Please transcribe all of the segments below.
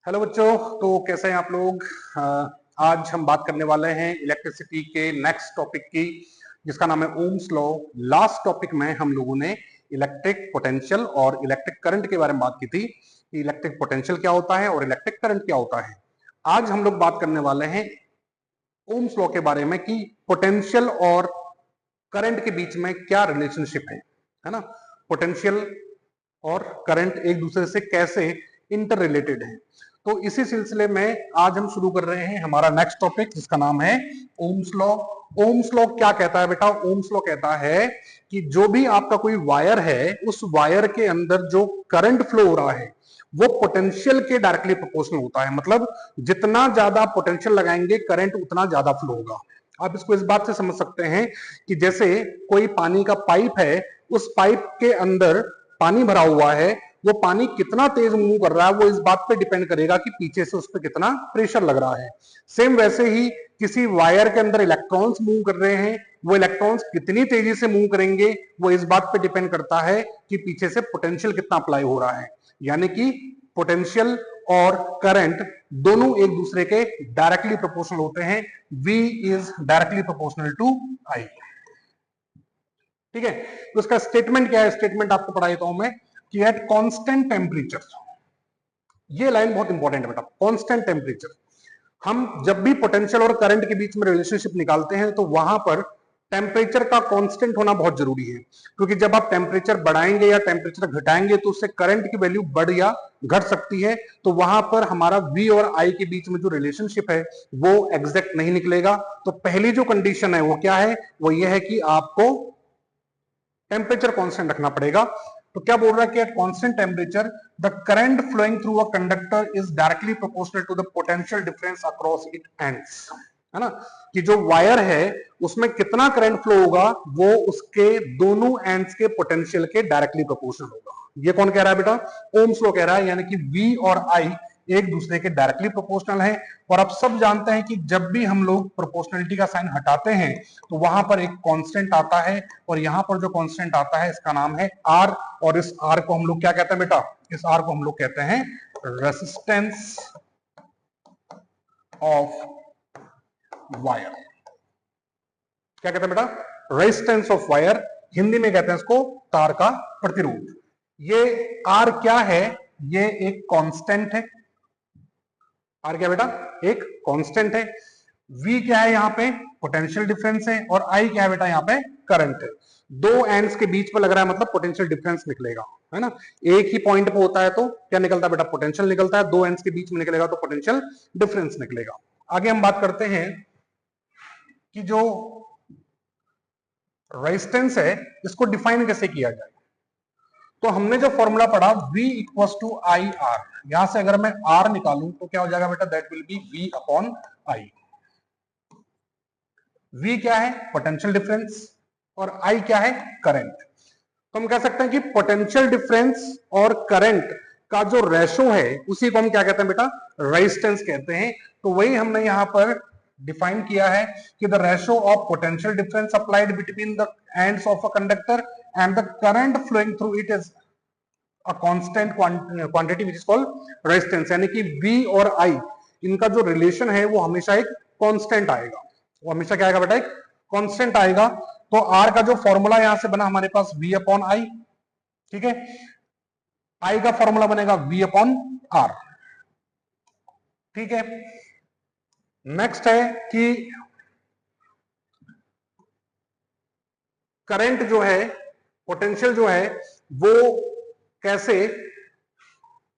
Hello बच्चों, तो कैसे हैं आप लोग। आज हम बात करने वाले हैं इलेक्ट्रिसिटी के नेक्स्ट टॉपिक की, जिसका नाम है ओम्स लॉ। लास्ट टॉपिक में हम लोगों ने इलेक्ट्रिक पोटेंशियल और इलेक्ट्रिक करंट के बारे में बात की थी कि इलेक्ट्रिक पोटेंशियल क्या होता है और इलेक्ट्रिक करंट क्या होता है। आज हम लोग बात करने वाले हैं ओम्स लॉ के बारे में कि पोटेंशियल और करंट के बीच में क्या रिलेशनशिप है ना। पोटेंशियल और करंट एक दूसरे से कैसे इंटर रिलेटेड है। तो इसी सिलसिले में आज हम शुरू कर रहे हैं हमारा नेक्स्ट टॉपिक, जिसका नाम है ओम्स लॉ। ओम्स लॉ क्या कहता है बेटा? ओम्स लॉ कहता है कि जो भी आपका कोई वायर है, उस वायर के अंदर जो करंट फ्लो हो रहा है वो पोटेंशियल के डायरेक्टली प्रोपोर्शनल होता है। मतलब जितना ज्यादा पोटेंशियल लगाएंगे करंट उतना ज्यादा फ्लो होगा। आप इसको इस बात से समझ सकते हैं कि जैसे कोई पानी का पाइप है, उस पाइप के अंदर पानी भरा हुआ है, वो पानी कितना तेज मूव कर रहा है वो इस बात पे डिपेंड करेगा कि पीछे से उस पर कितना प्रेशर लग रहा है। सेम वैसे ही किसी वायर के अंदर इलेक्ट्रॉन्स मूव कर रहे हैं, वो इलेक्ट्रॉन्स कितनी तेजी से मूव करेंगे वो इस बात पे डिपेंड करता है कि पीछे से पोटेंशियल कितना अप्लाई हो रहा है। यानी कि पोटेंशियल और करंट दोनों एक दूसरे के डायरेक्टली प्रोपोर्शनल होते हैं। V is directly proportional to I। ठीक है, तो इसका स्टेटमेंट क्या है? स्टेटमेंट आपको पढ़ा देता हूं मैं कि एट कांस्टेंट टेम्परेचर, ये लाइन बहुत इंपॉर्टेंट है बेटा। कांस्टेंट टेम्परेचर, हम जब भी पोटेंशियल और करंट के बीच में रिलेशनशिप निकालते हैं तो वहां पर टेम्परेचर का कांस्टेंट होना बहुत जरूरी है, क्योंकि जब आप टेम्परेचर बढ़ाएंगे या टेम्परेचर घटाएंगे तो उससे करंट की वैल्यू बढ़ या घट सकती है। तो वहां पर हमारा V और I के बीच में जो रिलेशनशिप है वो एग्जैक्ट नहीं निकलेगा। तो पहली जो कंडीशन है वो क्या है? वो ये है कि आपको टेम्परेचर कांस्टेंट रखना पड़ेगा। तो क्या बोल रहा है कि at constant temperature the current flowing through a conductor is directly proportional to the potential difference across it ends. है ना, कि जो वायर है उसमें कितना करंट फ्लो होगा वो उसके दोनों एंड्स के पोटेंशियल के डायरेक्टली प्रोपोर्शनल होगा। ये कौन कह रहा है बेटा? ओम्स लॉ कह रहा है। यानी कि V और I एक दूसरे के डायरेक्टली प्रोपोर्शनल है। और आप सब जानते हैं कि जब भी हम लोग प्रोपोर्शनलिटी का साइन हटाते हैं तो वहां पर एक कांस्टेंट आता है, और यहां पर जो कांस्टेंट आता है इसका नाम है R। और इस R को हम लोग क्या कहते हैं बेटा? इस R को हम लोग कहते हैं रेसिस्टेंस ऑफ वायर। क्या कहते हैं बेटा? Resistance of wire. हिंदी में कहते हैं इसको तार का प्रतिरोध। ये R क्या है? ये एक कांस्टेंट है। R क्या बेटा? एक कांस्टेंट है। V क्या है? यहाँ पे पोटेंशियल डिफरेंस है। और I क्या है बेटा? यहाँ पे करंट है। दो एंड्स के बीच में लग रहा है, मतलब पोटेंशियल डिफरेंस निकलेगा, है ना। एक ही पॉइंट पे होता है तो क्या निकलता है बेटा? पोटेंशियल निकलता है। दो एंड्स के बीच में निकलेगा तो पोटेंशियल डिफरेंस निकलेगा। आगे हम बात करते हैं कि जो रेजिस्टेंस है इसको डिफाइन कैसे किया जाए। तो हमने जो फॉर्मूला पढ़ा V equals to I R, यहां से अगर मैं R निकालूं तो क्या हो जाएगा बेटा? That will B V upon I। V क्या है? Potential difference. और I क्या है? करंट। तो हम कह सकते हैं कि पोटेंशियल डिफरेंस और करंट का जो रेशो है उसी को हम क्या कहते हैं बेटा? रेजिस्टेंस कहते हैं। तो वही हमने यहां पर डिफाइन किया है कि the ratio of potential difference applied between the ends of a conductor and the current flowing through it is a constant quantity which is called resistance. यानी कि V और I इनका जो रिलेशन है वो हमेशा एक कांस्टेंट आएगा। वो हमेशा क्या आएगा बेटा? एक कांस्टेंट आएगा। तो R का जो फॉर्मूला यहां से बना हमारे पास V अपॉन I, ठीक है। I का फॉर्मूला बनेगा V अपॉन R, ठीक है। नेक्स्ट है कि करंट जो है, पोटेंशियल जो है वो कैसे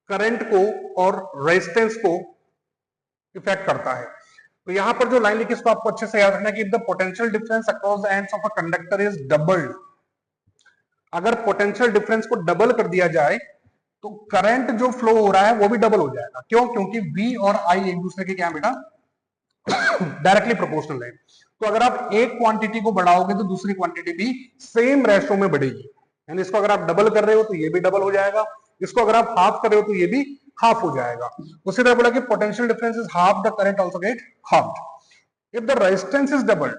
करंट को और रेजिस्टेंस को इफेक्ट करता है। तो यहां पर जो लाइन लिखी इसको आपको अच्छे से याद रखना कि the potential difference across the ends of a conductor is doubled. अगर पोटेंशियल डिफरेंस को डबल कर दिया जाए तो करंट जो फ्लो हो रहा है वो भी डबल हो जाएगा। क्यों? क्योंकि V और I एक दूसरे के क्या बेटा? डायरेक्टली प्रोपोर्शनल है। तो अगर आप एक क्वांटिटी को बढ़ाओगे तो दूसरी क्वांटिटी भी सेम रेशो में बढ़ेगी। यानी इसको अगर आप डबल कर रहे हो तो ये भी डबल हो जाएगा, इसको अगर आप हाफ कर रहे हो तो ये भी हाफ हो जाएगा। उसी तरह बोला कि potential difference is half, the current also get half. If the resistance is doubled,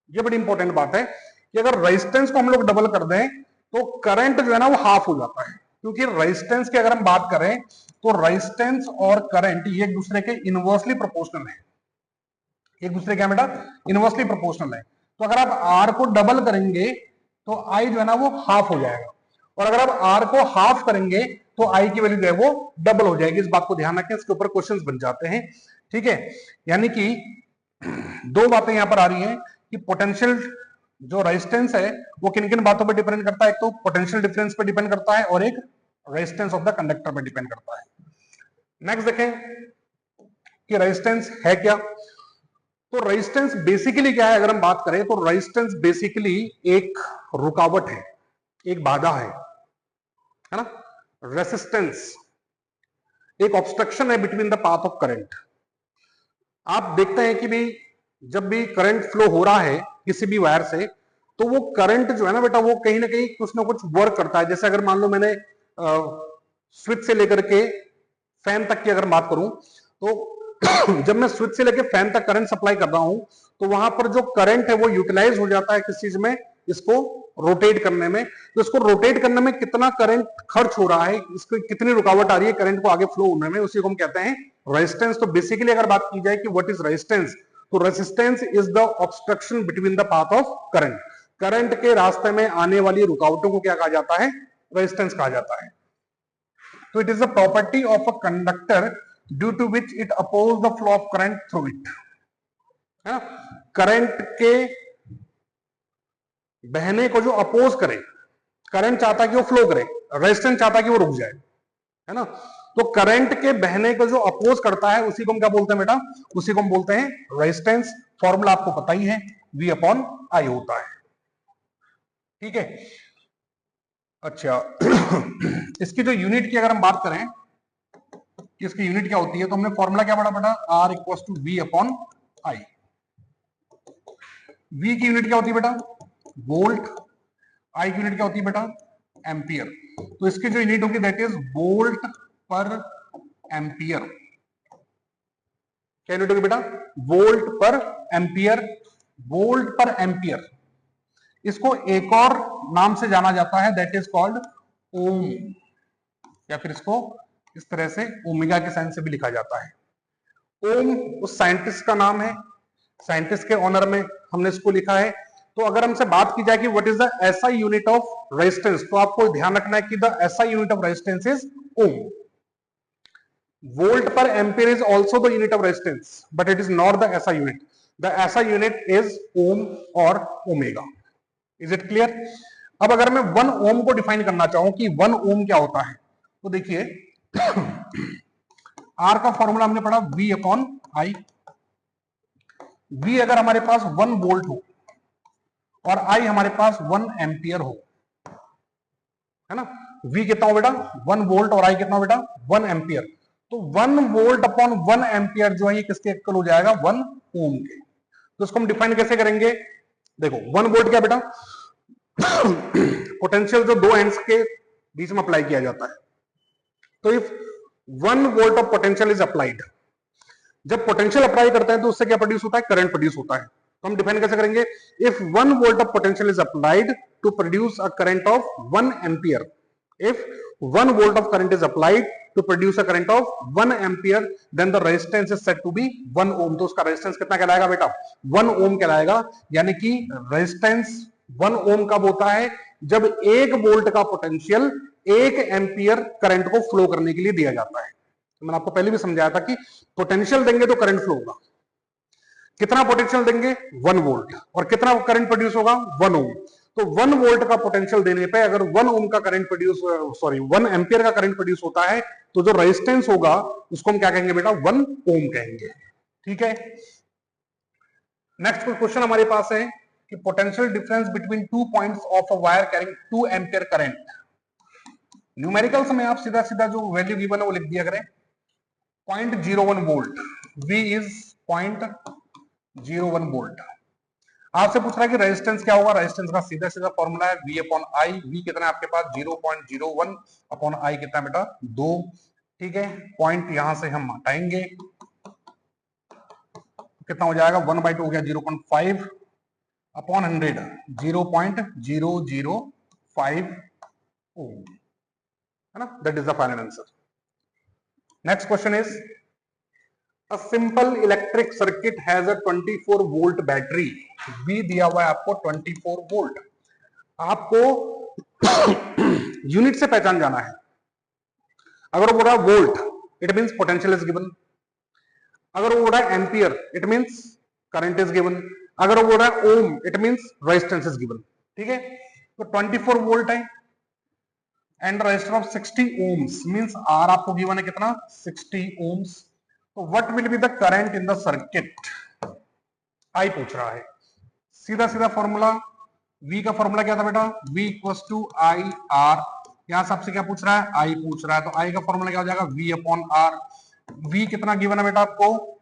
ये बड़ी इंपॉर्टेंट बात है कि अगर रेजिस्टेंस को हम लोग डबल कर दें तो करंट जो है ना वो हाफ हो जाता है। क्योंकि रेजिस्टेंस की अगर हम बात करें तो रेजिस्टेंस और करंट ये एक दूसरे के इनवर्सली प्रोपोर्शनल है। एक दूसरे क्या बेटा, इनवर्सली प्रोपोर्शनल है। तो अगर आप आर को डबल करेंगे तो आई जो है ना वो हाफ हो जाएगा, और अगर आप आर को हाफ करेंगे तो आई की वैल्यू जो है वो डबल हो जाएगी। इस बात को ध्यान रखें, इसके ऊपर क्वेश्चंस बन जाते हैं। ठीक है, यानी कि दो बातें यहां पर आ रही हैं कि पोटेंशियल जो रेजिस्टेंस है वो किन किन बातों पर डिपेंड करता है। एक तो पोटेंशियल डिफरेंस पर डिपेंड करता है और एक रेजिस्टेंस ऑफ द कंडक्टर पर डिपेंड करता है। नेक्स्ट देखें कि रेजिस्टेंस है क्या। तो रेजिस्टेंस बेसिकली क्या है, अगर हम बात करें तो रेजिस्टेंस बेसिकली एक रुकावट है, एक बाधा है ना। रेसिस्टेंस एक ऑब्स्ट्रक्शन है between the path of current. आप देखते हैं कि भी जब भी करंट फ्लो हो रहा है किसी भी वायर से, तो वो करंट जो है ना बेटा वो कहीं ना कहीं कुछ ना कुछ वर्क करता है। जैसे अगर मान लो मैंने स्विच से लेकर के फैन तक की अगर बात करूं, तो जब मैं स्विच से लेकर फैन तक करंट सप्लाई कर रहा हूं तो वहां पर जो करंट है वो यूटिलाइज हो जाता है किस चीज में, इसको रोटेट करने में। तो इसको रोटेट करने में कितना करंट खर्च हो रहा है, इसको कितनी रुकावट आ रही है करंट को आगे फ्लो होने में, उसी को हम कहते हैं रेजिस्टेंस। तो बेसिकली अगर बात की जाए कि व्हाट इज रेजिस्टेंस, तो resistance is the obstruction between the path of current. Current के रास्ते में आने वाली रुकावटों को क्या कहा जाता है, रेजिस्टेंस कहा जाता है। तो it is the property of a conductor due to which it oppose the flow of current through it, है ना। करंट के बहने को जो अपोज करे, करंट चाहता है कि वो फ्लो करे, रेजिस्टेंस चाहता है कि वो रुक जाए, है ना। तो करंट के बहने को जो अपोज करता है उसी को हम क्या बोलते हैं बेटा, उसी को हम बोलते हैं रेजिस्टेंस। फॉर्मूला आपको पता ही है, V अपॉन I होता है। ठीक है, अच्छा इसकी जो यूनिट की अगर हम बात करें कि इसकी यूनिट क्या होती है, तो हमने फॉर्मूला क्या पढ़ा बेटा, R equals to V upon I। V की यूनिट क्या होती है बेटा, वोल्ट। I की यूनिट क्या होती है बेटा, एम्पियर। तो इसकी जो यूनिट होगी that is volt per ampere. क्या यूनिट होगी बेटा, volt per ampere. Volt per ampere, इसको एक और नाम से जाना जाता है दैट इज कॉल्ड ओम, या फिर इसको इस तरह से ओमेगा के साइन से भी लिखा जाता है। ओम उस साइंटिस्ट का नाम है, साइंटिस्ट के ऑनर में हमने इसको लिखा है। तो अगर हमसे बात की जाए कि what is the SI unit of resistance, तो आपको ध्यान रखना है कि the SI unit of resistance is ohm. Volt per ampere is also the unit of resistance but it is not the SI unit. The SI unit is ohm और omega. Is it clear. अब अगर मैं 1 ओम को define करना चाहूं कि 1 ओम क्या होता है, तो देखिए आर का फॉर्मूला हमने पढ़ा V अपॉन I। V अगर हमारे पास 1 वोल्ट हो और I हमारे पास 1 एम्पियर हो, है ना। V कितना हो बेटा, 1 वोल्ट और I कितना हो बेटा, 1 एम्पियर। तो 1 वोल्ट अपॉन 1 एम्पियर जो है ये किसके इक्वल हो जाएगा, 1 ओम के। तो इसको हम डिफाइन कैसे करेंगे, देखो 1 वोल्ट क्या बेटा, पोटेंशियल जो दो एंड्स के बीच में अप्लाई किया जाता है। तो if 1 volt of potential is applied, जब पोटेंशियल अप्लाई करते हैं तो उससे क्या प्रोड्यूस होता है, करंट प्रोड्यूस होता है। तो हम डिफाइन कैसे करेंगे, if 1 volt of potential is applied to produce a current of 1 ampere, if 1 volt of current is applied to produce a current of 1 ampere, then the resistance is said to be 1 ohm. तो उसका resistance कितना कहलाएगा बेटा, 1 ओम कहलाएगा। यानी कि resistance 1 ओम कब होता है, जब 1 वोल्ट का पोटेंशियल 1 एम्पियर करंट को फ्लो करने के लिए दिया जाता है। तो मैंने आपको पहले भी समझाया था कि पोटेंशियल देंगे तो करंट फ्लो होगा। कितना पोटेंशियल देंगे, 1 वोल्ट, और कितना करंट प्रोड्यूस होगा, 1 ओम। तो 1 वोल्ट का पोटेंशियल देने पे अगर 1 ओम का करंट प्रोड्यूस, सॉरी 1 एम्पियर का करंट प्रोड्यूस होता है, तो जो रेजिस्टेंस होगा उसको हम क्या कहेंगे बेटा, 1 ओम कहेंगे। ठीक है, नेक्स्ट क्वेश्चन हमारे पास है कि potential difference between 2 points of a wire carrying 2 ampere current. Numericals में आप सीधा सीधा जो वैल्यू गिवन है वो लिख दिया करें, 0.01 वोल्ट, V इज 0.01 वोल्ट। आपसे पूछ रहा है कि रेजिस्टेंस क्या होगा, रेजिस्टेंस का सीधा सीधा फॉर्मूला है V अपॉन I। V कितना है आपके पास, 0.01 अपॉन I कितना बेटा, 2। ठीक है, पॉइंट यहां से हम हटाएंगे, कितना हो जाएगा, 1/2 हो गया, 0.5 अपॉन 100, 0.005 ओम। है ना, that is the final answer. Next question is a simple electric circuit has a 24 volt battery, V दिया हुआ है आपको 24 वोल्ट। आपको यूनिट से पहचान जाना है। अगर वो बोल रहा है volt, it means potential is given. अगर वो बोल रहा है ampere, it means current is given. अगर वो बोल रहा है ohm, it means resistance is given. ठीक है, तो 24 वोल्ट है and resistor of 60 ohms means R आपको गिवन है कितना, 60 ओम्स। तो what will be the current in the circuit, I पूछ रहा है। सीधा सीधा फॉर्मूला, V का फॉर्मूला क्या था बेटा, V equals to I R. यहां से आपसे क्या पूछ रहा है, I पूछ रहा है, तो I का फॉर्मूला क्या हो जाएगा, V अपॉन R। V कितना गिवन है बेटा आपको,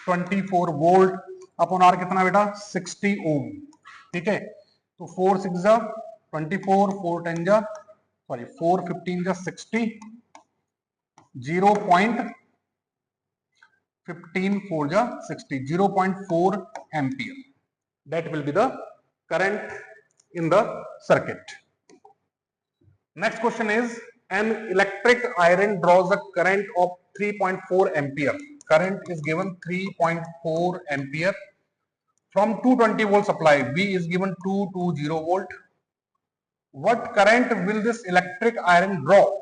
24 वोल्ट अपॉन R कितना बेटा, 60 ओम। ठीक है, तो 4 6 जा 24, 4 10 जा सॉरी 4 15 जा 60, 0.15 4 जा 60, 0.4 ampere. That will be the current in the circuit. Next question is an electric iron draws a current of 3.4 ampere. Current is given 3.4 ampere from 220 volt supply. V is given 220 volt. What current will this electric iron draw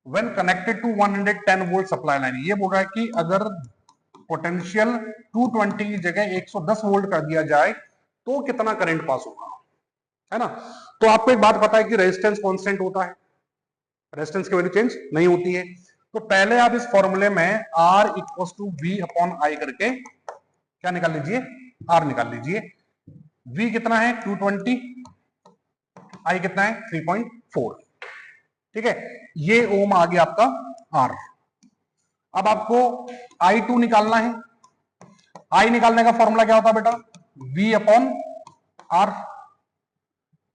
when connected to 110 volt supply line? ये बोल रहा है कि अगर potential 220 की जगह 110 volt कर दिया जाए तो कितना करंट पास होगा, है ना। तो आपको एक बात पता है कि रेजिस्टेंस कांस्टेंट होता है, रेजिस्टेंस की वैल्यू चेंज नहीं होती है। तो पहले आप इस फॉर्मूले में R equal to V upon I करके क्या निकाल लीजिए, R निकाल लीजिए। V कितना है 220, I कितना है 3.4। ठीक है, ये ओम आ गया आपका R। अब आपको I2 निकालना है। I निकालने का फॉर्मूला क्या होता है बेटा, V अपॉन R।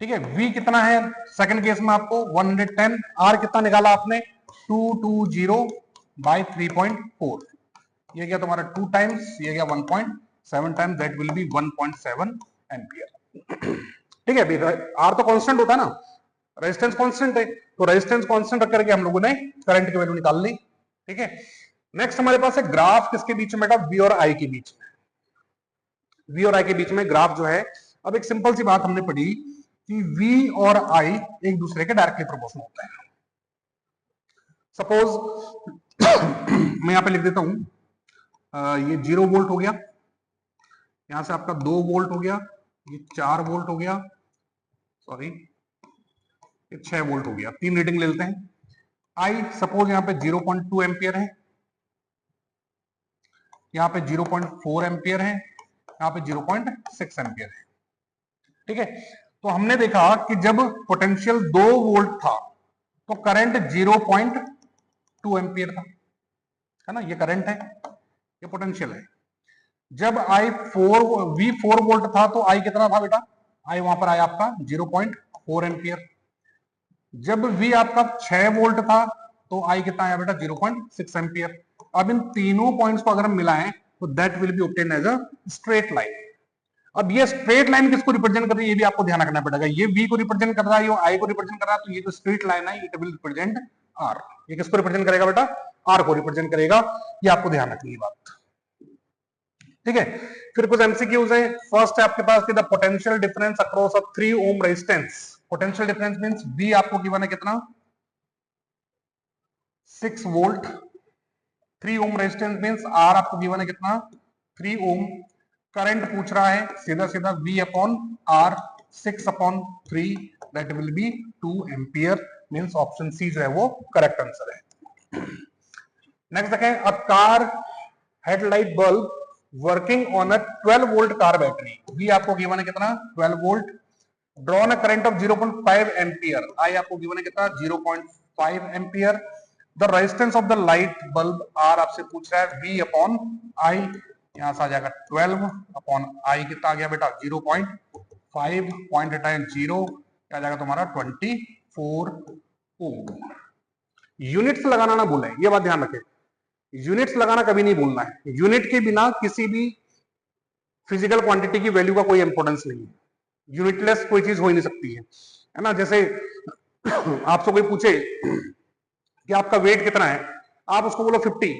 ठीक है, V कितना है सेकंड केस में आपको 110, R कितना निकाला आपने 220 बाई 3.4, ये गया तुम्हारा 2 टाइम्स, ये गया 1.7 times, that will B 1.7 ampere. ठीक है, R तो कांस्टेंट होता है ना, रेजिस्टेंस कांस्टेंट है, तो रेजिस्टेंस कांस्टेंट रख करके हम लोगों ने करंट की वैल्यू निकाल ली। ठीक है, नेक्स्ट हमारे पास है ग्राफ किसके बीच में बेटा, V और I के बीच में। V और I के बीच में ग्राफ जो है, अब एक सिंपल सी बात हमने पढ़ी कि V और I एक दूसरे के डायरेक्टली प्रोपोर्शनल होते हैं। सपोज मैं यहां पे लिख देता हूं, ये 0 वोल्ट हो गया, यहां से आपका 2 वोल्ट हो गया, ये 4 वोल्ट हो गया, सॉरी ये 6 वोल्ट हो गया, 3 रीडिंग ले लेते हैं। I सपोज यहां पे 0.2 एम्पियर है, यहां पे 0.4 एम्पियर है, यहां पे 0.6 एम्पियर है। ठीक है, तो हमने देखा कि जब पोटेंशियल 2 वोल्ट था तो करंट 0.2 एम्पियर था, है ना, ये करंट है, ये पोटेंशियल है। जब V 4 वोल्ट था तो I कितना था बेटा, I वहां पर आया आपका 0.4 एम्पियर। जब V आपका 6 वोल्ट था तो I कितना आया बेटा 0.6 एम्पियर। अब इन तीनों पॉइंट्स को अगर हम मिलाएं तो that will be obtained as a straight line. अब ये स्ट्रेट लाइन किसको रिप्रेजेंट कर रही है, ये भी आपको ध्यान रखना पड़ेगा। ये V को रिप्रेजेंट कर रहा है, ये I को रिप्रेजेंट कर रहा है, तो ये जो स्ट्रेट लाइन है इट विल रिप्रेजेंट R। ये किसको रिप्रेजेंट करेगा बेटा, R को रिप्रेजेंट करेगा, ये आपको ध्यान रखनी है बात। ठीक है, फिर कुछ एमसीक्यूज है। फर्स्ट है आपके पास कि the potential difference across a 3 ohm resistance. Potential difference means V आपको गिवन है कितना 6 volt, 3 ohm resistance means R आपको गिवन है कितना 3 ओम। करंट पूछ रहा है, सीधा सीधा V upon R 6 upon 3 that will be 2 ampere, means option C जो है वो करेक्ट आंसर है। नेक्स्ट देखें, a car headlight bulb working on a 12 volt car battery. V आपको गिवन है कितना 12 volt, drawn a current of 0.5 ampere. I आपको given है कितना 0.5 ampere. The resistance of the light bulb R आपसे पूछ रहा है V अपॉन I, यहां से आ जाएगा 12 अपॉन I कितना आ गया बेटा 0.5, पॉइंट हटाएं 0, क्या आ जाएगा तुम्हारा 24 ओम। यूनिट्स लगाना ना भूलें, ये बात ध्यान रखें, यूनिट्स लगाना कभी नहीं भूलना है। यूनिट के बिना किसी भी फिजिकल क्वांटिटी की वैल्यू का कोई इंपॉर्टेंस नहीं है, यूनिटलेस कोई चीज हो ही नहीं सकती है ना। जैसे आपसे कोई पूछे कि आपका वेट कितना है, आप उसको बोलो 50।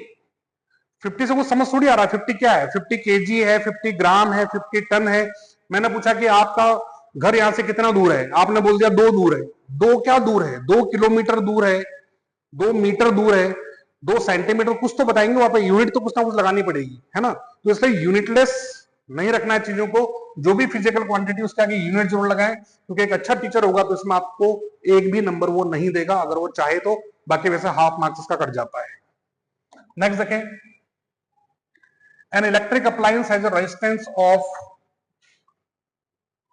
50 से कुछ समझ थोड़ी आ रहा है 50 क्या है, 50 केजी है, 50 ग्राम है, 50 टन है। मैंने पूछा कि आपका घर यहां से कितना दूर है, आपने बोल दिया 2 दूर है। 2 क्या दूर है, 2 किलोमीटर दूर है, 2 मीटर दूर है, 2 सेंटीमीटर, कुछ तो बताएंगे वहां पे, यूनिट तो कुछ ना कुछ लगानी पड़ेगी, है ना। तो इसलिए यूनिटलेस नहीं रखना है चीजों को, जो भी फिजिकल क्वांटिटी उसके आगे यूनिट जरूर लगाएं, क्योंकि एक अच्छा टीचर होगा तो इसमें आपको एक भी नंबर वो नहीं देगा अगर वो चाहे तो, बाकी वैसे हाफ मार्क्स इसका कट जाता है। नेक्स्ट देखें, an electric appliance has a resistance of,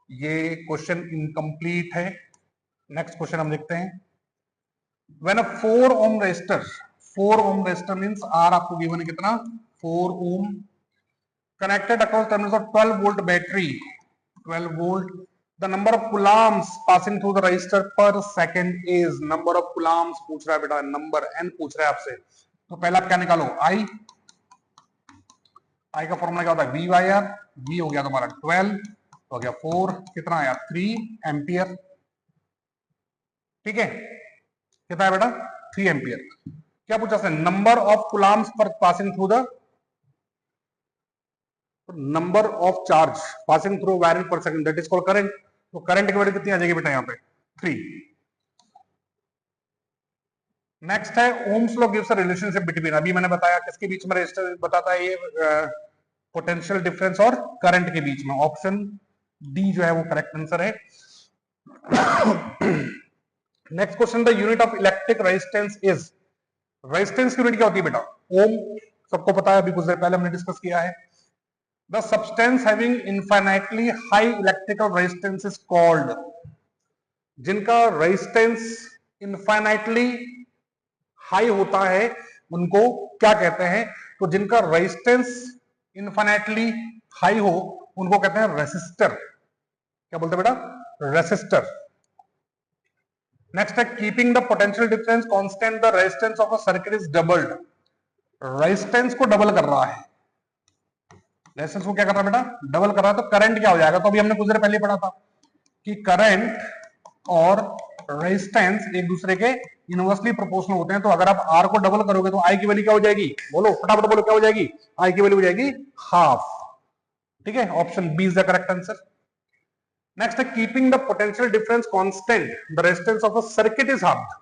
ये क्वेश्चन इनकम्प्लीट है। नेक्स्ट क्वेश्चन हम देखते हैं, when a 4 ohm resistor, 4 ohm resistor means R आपको गिवन है कितना, 4 ओम, connected across terminals of 12 volt battery, 12 volt, the number of coulombs passing through the resistor per second is, number of coulombs पूछ रहा है बेटा, नंबर n पूछ रहा है आपसे। तो पहला आप क्या निकालो, I का फॉर्मूला क्या होता है, V बाई आर, V हो गया तुम्हारा 12, हो गया 4, कितना आया 3 एम्पियर, ठीक है, कितना है बेटा 3 एम्पियर। क्या पूछा से, number of coulombs per passing through the, number of charge passing through wire per second, that is called current. तो करंट की वैल्यू कितनी आ जाएगी बेटा यहाँ पे 3। नेक्स्ट है Ohm's law gives a relationship between, अभी मैंने बताया किसके बीच में रेजिस्टर बताता है ये, पोटेंशियल डिफरेंस और करंट के बीच में। ऑप्शन डी जो है वो करेक्ट आंसर है। Next question, the unit of electric resistance is, resistance की यूनिट क्या होती है बेटा, ओम, सबको पता है, अभी कुछ देर पहले हमने डिस्कस किया है। The substance having infinitely high electrical resistance is called, जिनका रेजिस्टेंस इनफाइनाइटली हाई होता है उनको क्या कहते हैं, तो जिनका रेजिस्टेंस इनफाइनाइटली हाई हो उनको कहते हैं रेसिस्टर। क्या बोलते हैं बेटा, रेसिस्टर। नेक्स्ट है, keeping the potential difference constant the resistance of a circuit is doubled, resistance को डबल कर रहा है, रेजिस्टेंस को क्या कर रहा है बेटा, डबल कर रहा है, तो करंट क्या हो जाएगा, तो अभी हमने कुछ देर पहले पढ़ा था कि करंट और रेजिस्टेंस एक दूसरे के इनवर्सली प्रोपोर्शनल होते हैं। तो अगर आप आर को डबल करोगे तो आई की वैल्यू क्या हो जाएगी, बोलो फटाफट बोलो क्या हो जाएगी, आई की वैल्यू हो जाएगी हाफ, ठीक है, option B is the correct answer. Next है, keeping the potential difference constant the resistance of a circuit is half.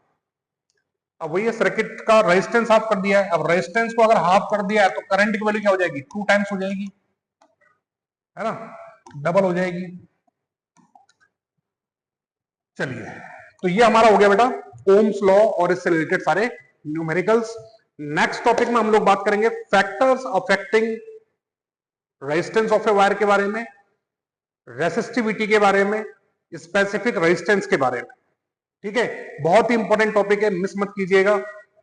अब वही सर्किट का रेजिस्टेंस हाफ कर दिया है, अब रेजिस्टेंस को अगर हाफ कर दिया है तो करंट की वैल्यू क्या हो जाएगी, 2 टाइम्स हो जाएगी, है ना, डबल हो जाएगी। चलिए, तो ये हमारा हो गया बेटा ओम्स लॉ और इससे रिलेटेड सारे न्यूमेरिकल्स। नेक्स्ट टॉपिक में हम लोग बात करेंगे factors affecting resistance of a wire के बारे में, रेसिस्टिविटी के बारे में, स्पेसिफिक रेजिस्टेंस के बारे में, ठीक है, बहुत ही इंपॉर्टेंट टॉपिक है, मिस मत कीजिएगा।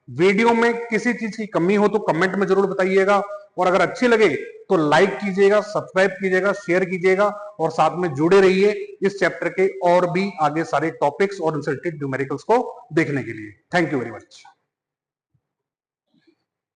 वीडियो में किसी चीज की कमी हो तो कमेंट में जरूर बताइएगा, और अगर अच्छी लगे तो लाइक कीजिएगा, सब्सक्राइब कीजिएगा, शेयर कीजिएगा, और साथ में जुड़े रहिए इस चैप्टर के और भी आगे सारे टॉपिक्स और इंसल्टेड न्यूमेरिकल्स को देखने के लिए। Thank you very much.